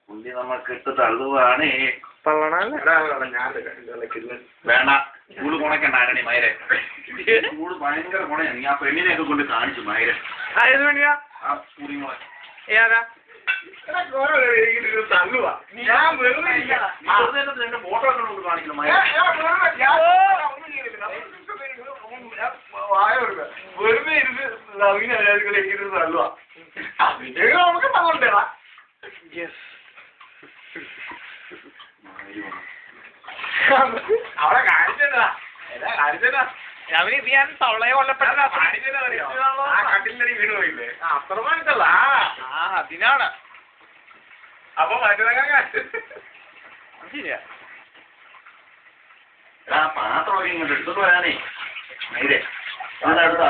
പുള്ളി നമുക്കിട്ട് തള്ളുവാണേ. വേണ്ട, ചൂട് കുണക്കണ്ടാരണി മൈരെ. ചൂട് ഭയങ്കര കുണയാ. നീ ആ പെണ്ണിനെയൊക്കെ കൊണ്ട് കാണിച്ചു മൈരെ. ആ കൂടി മോളെ തള്ളുവാ. ഫോട്ടോ ഒക്കെ കൊണ്ട് കാണിക്കണം മൈര. വെറുതെ ഇരുന്ന് നവീന തള്ളുവാ. നമുക്ക് തള്ളണ്ടേടാ. അവിടെ കാണിച്ചതാ തവളയെ കൊല്ലപ്പെട്ട കട്ടിലടി വീണ് പോയില്ലേ? അത്രമാനത്തല്ല, അതിനാണ്. അപ്പൊ മറ്റേ ശരിയാ. പാത്രമൊക്കെ ഇങ്ങോട്ട് എടുത്തോണ്ട് വരാനേ. നേരെ അടുത്ത്